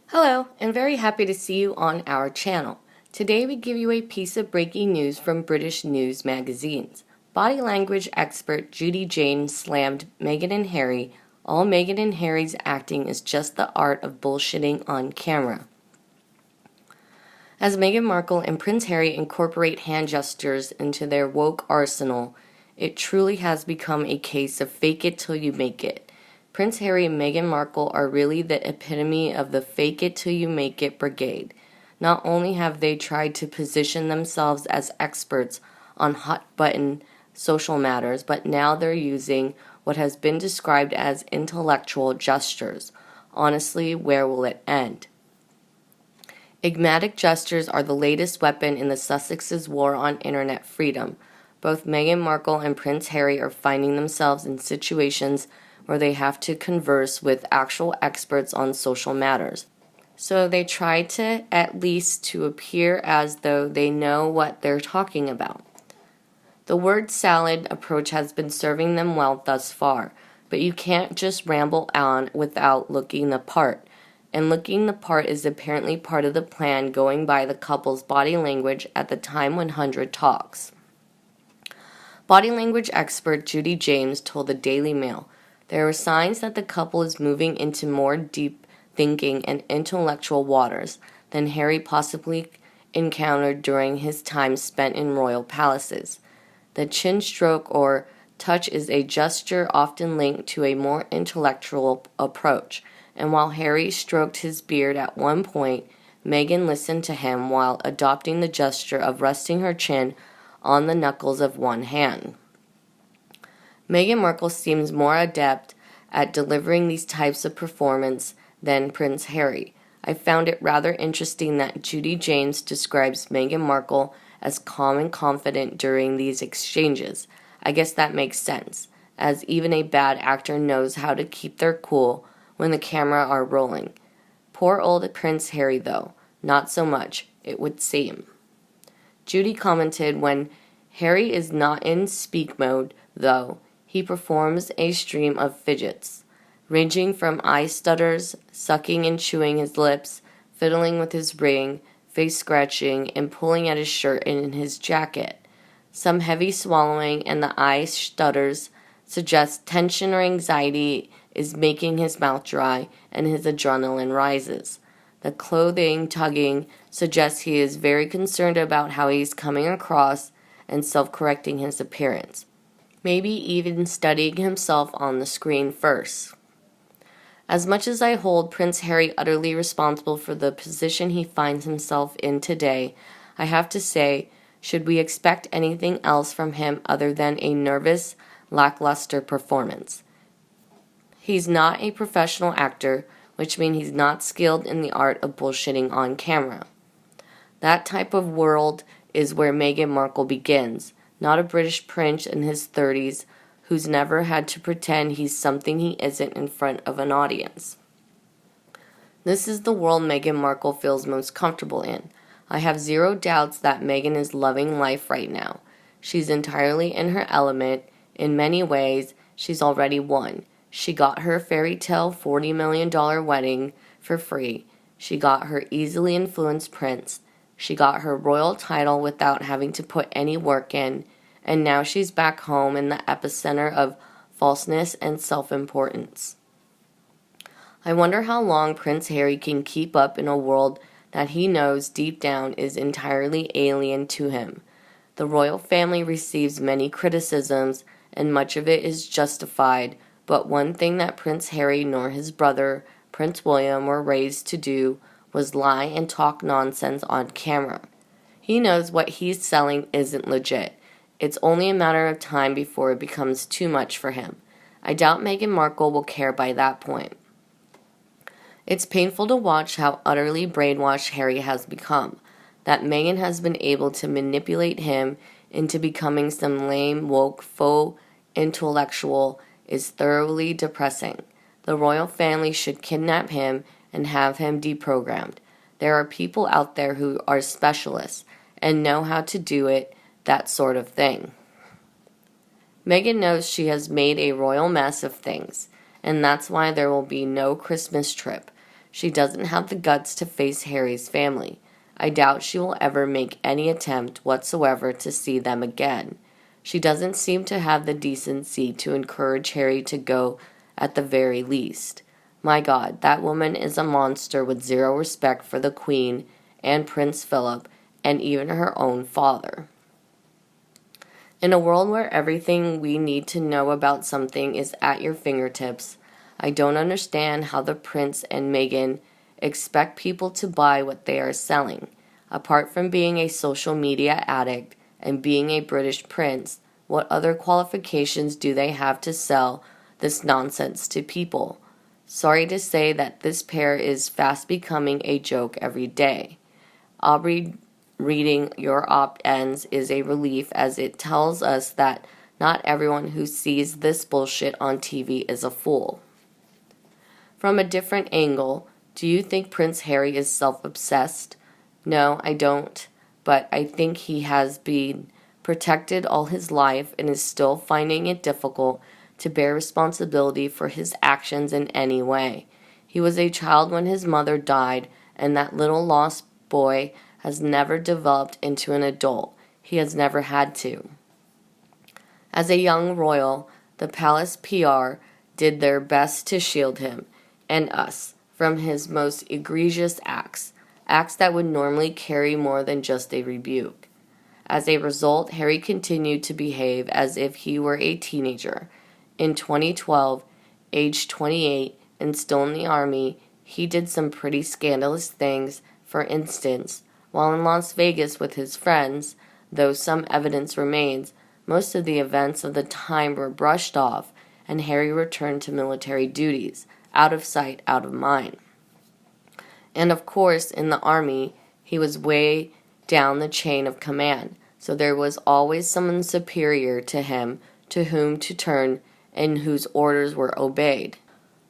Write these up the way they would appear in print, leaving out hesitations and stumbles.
Hello, and very happy to see you on our channel. Today we give you a piece of breaking news from British news magazines. Body language expert Judi slammed Meghan and Harry. All Meghan and Harry's acting is just the art of bullshitting on camera. As Meghan Markle and Prince Harry incorporate hand gestures into their woke arsenal, it truly has become a case of fake it till you make it. Prince Harry and Meghan Markle are really the epitome of the fake it till you make it brigade. Not only have they tried to position themselves as experts on hot-button social matters, but now they're using what has been described as intellectual gestures. Honestly, where will it end? Enigmatic gestures are the latest weapon in the Sussex's war on internet freedom. Both Meghan Markle and Prince Harry are finding themselves in situations where they have to converse with actual experts on social matters. So they try to at least to appear as though they know what they're talking about. The word salad approach has been serving them well thus far, but you can't just ramble on without looking the part. And looking the part is apparently part of the plan going by the couple's body language at the Time 100 talks. Body language expert Judi told the Daily Mail, "There are signs that the couple is moving into more deep thinking and intellectual waters than Harry possibly encountered during his time spent in royal palaces. The chin stroke or touch is a gesture often linked to a more intellectual approach, and while Harry stroked his beard at one point, Meghan listened to him while adopting the gesture of resting her chin on the knuckles of one hand." Meghan Markle seems more adept at delivering these types of performance than Prince Harry. I found it rather interesting that Judi describes Meghan Markle as calm and confident during these exchanges. I guess that makes sense, as even a bad actor knows how to keep their cool when the camera are rolling. Poor old Prince Harry, though, not so much, it would seem. Judi commented, "When Harry is not in speak mode, though, he performs a stream of fidgets, ranging from eye stutters, sucking and chewing his lips, fiddling with his ring, face scratching, and pulling at his shirt and his jacket. Some heavy swallowing and the eye stutters suggest tension or anxiety is making his mouth dry and his adrenaline rises. The clothing tugging suggests he is very concerned about how he's coming across and self-correcting his appearance. Maybe even studying himself on the screen first. As much as I hold Prince Harry utterly responsible for the position he finds himself in today, I have to say, should we expect anything else from him other than a nervous, lackluster performance? He's not a professional actor, which means he's not skilled in the art of bullshitting on camera. That type of world is where Meghan Markle begins, not a British prince in his 30s who's never had to pretend he's something he isn't in front of an audience. This is the world Meghan Markle feels most comfortable in. I have zero doubts that Meghan is loving life right now. She's entirely in her element. In many ways, she's already won. She got her fairy tale $40 million wedding for free. She got her easily influenced prince. She got her royal title without having to put any work in, and now she's back home in the epicenter of falseness and self-importance. I wonder how long Prince Harry can keep up in a world that he knows deep down is entirely alien to him. The royal family receives many criticisms, and much of it is justified, but one thing that Prince Harry nor his brother, Prince William, were raised to do was lie and talk nonsense on camera. He knows what he's selling isn't legit. It's only a matter of time before it becomes too much for him. I doubt Meghan Markle will care by that point. It's painful to watch how utterly brainwashed Harry has become, that Meghan has been able to manipulate him into becoming some lame, woke, faux intellectual is thoroughly depressing. The royal family should kidnap him and have him deprogrammed. There are people out there who are specialists and know how to do it, that sort of thing. Meghan knows she has made a royal mess of things, and that's why there will be no Christmas trip. She doesn't have the guts to face Harry's family. I doubt she will ever make any attempt whatsoever to see them again. She doesn't seem to have the decency to encourage Harry to go at the very least. My God, that woman is a monster with zero respect for the Queen and Prince Philip and even her own father. In a world where everything we need to know about something is at your fingertips, I don't understand how the Prince and Meghan expect people to buy what they are selling. Apart from being a social media addict and being a British prince, what other qualifications do they have to sell this nonsense to people? Sorry to say that this pair is fast becoming a joke every day. Aubrey, reading your op-eds is a relief, as it tells us that not everyone who sees this bullshit on TV is a fool. From a different angle, do you think Prince Harry is self-obsessed? No, I don't, but I think he has been protected all his life and is still finding it difficult to bear responsibility for his actions in any way. He was a child when his mother died, and that little lost boy has never developed into an adult. He has never had to. As a young royal, the palace PR did their best to shield him and us from his most egregious acts that would normally carry more than just a rebuke. As a result, Harry continued to behave as if he were a teenager. In 2012, aged 28 and still in the army, he did some pretty scandalous things. For instance, while in Las Vegas with his friends, though some evidence remains, most of the events of the time were brushed off, and Harry returned to military duties, out of sight, out of mind. And of course, in the army, he was way down the chain of command, so there was always someone superior to him to whom to turn and whose orders were obeyed.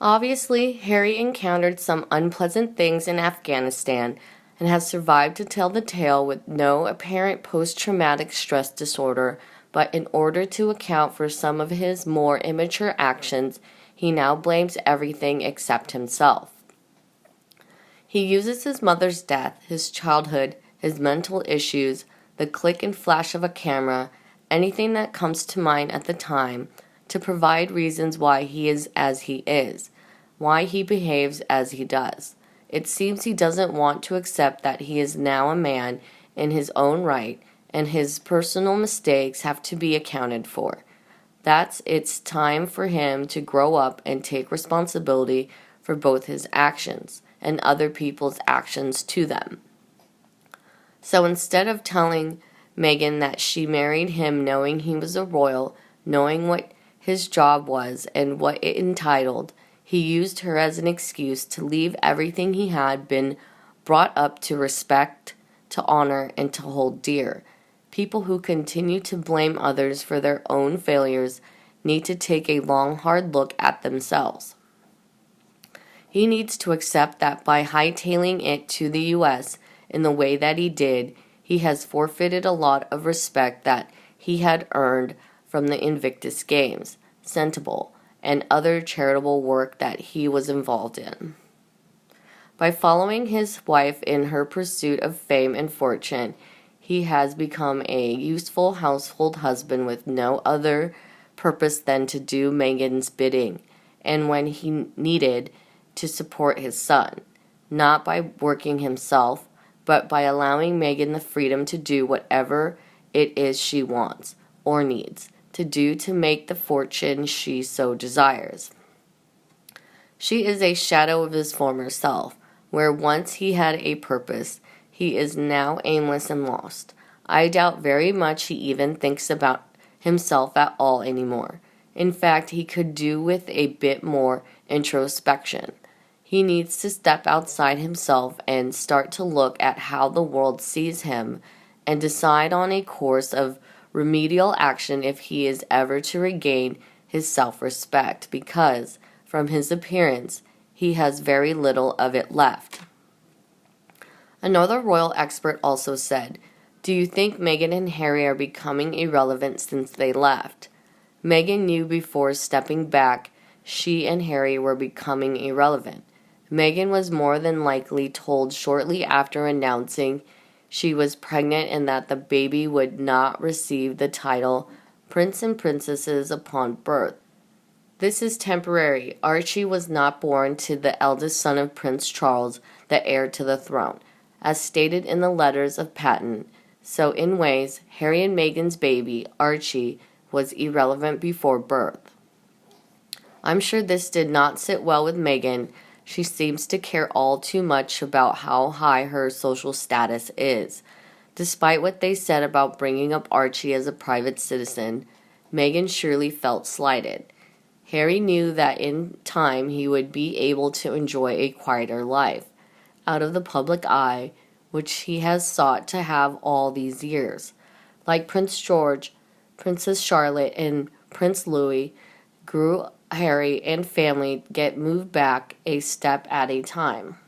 Obviously, Harry encountered some unpleasant things in Afghanistan and has survived to tell the tale with no apparent post-traumatic stress disorder, but in order to account for some of his more immature actions, he now blames everything except himself. He uses his mother's death, his childhood, his mental issues, the click and flash of a camera, anything that comes to mind at the time, to provide reasons why he is as he is, why he behaves as he does. It seems he doesn't want to accept that he is now a man in his own right, and his personal mistakes have to be accounted for. It's time for him to grow up and take responsibility for both his actions and other people's actions to them. So instead of telling Meghan that she married him knowing he was a royal, knowing what his job was and what it entitled, he used her as an excuse to leave everything he had been brought up to respect, to honor, and to hold dear. People who continue to blame others for their own failures need to take a long, hard look at themselves. He needs to accept that by hightailing it to the U.S. in the way that he did, he has forfeited a lot of respect that he had earned from the Invictus Games, Sentable, and other charitable work that he was involved in. By following his wife in her pursuit of fame and fortune, he has become a useful household husband with no other purpose than to do Meghan's bidding, and when he needed, to support his son, not by working himself, but by allowing Meghan the freedom to do whatever it is she wants or needs to do to make the fortune she so desires. She is a shadow of his former self, where once he had a purpose, he is now aimless and lost. I doubt very much he even thinks about himself at all anymore. In fact, he could do with a bit more introspection. He needs to step outside himself and start to look at how the world sees him and decide on a course of remedial action if he is ever to regain his self-respect, because, from his appearance, he has very little of it left. Another royal expert also said, "Do you think Meghan and Harry are becoming irrelevant since they left?" Meghan knew before stepping back she and Harry were becoming irrelevant. Meghan was more than likely told shortly after announcing she was pregnant and that the baby would not receive the title Prince and Princesses upon birth. This is temporary. Archie was not born to the eldest son of Prince Charles, the heir to the throne, as stated in the letters of patent. So in ways, Harry and Meghan's baby, Archie, was irrelevant before birth. I'm sure this did not sit well with Meghan. She seems to care all too much about how high her social status is. Despite what they said about bringing up Archie as a private citizen, Meghan surely felt slighted. Harry knew that in time he would be able to enjoy a quieter life, out of the public eye, which he has sought to have all these years. Like Prince George, Princess Charlotte, and Prince Louis, grew Harry and family get moved back a step at a time.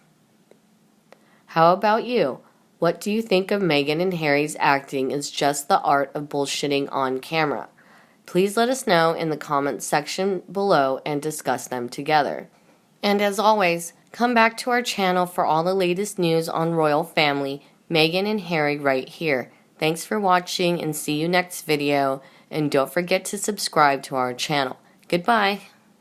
How about you? What do you think of Meghan and Harry's acting is just the art of bullshitting on camera? Please let us know in the comments section below and discuss them together. And as always, come back to our channel for all the latest news on royal family, Meghan and Harry right here. Thanks for watching and see you next video. And don't forget to subscribe to our channel. Goodbye.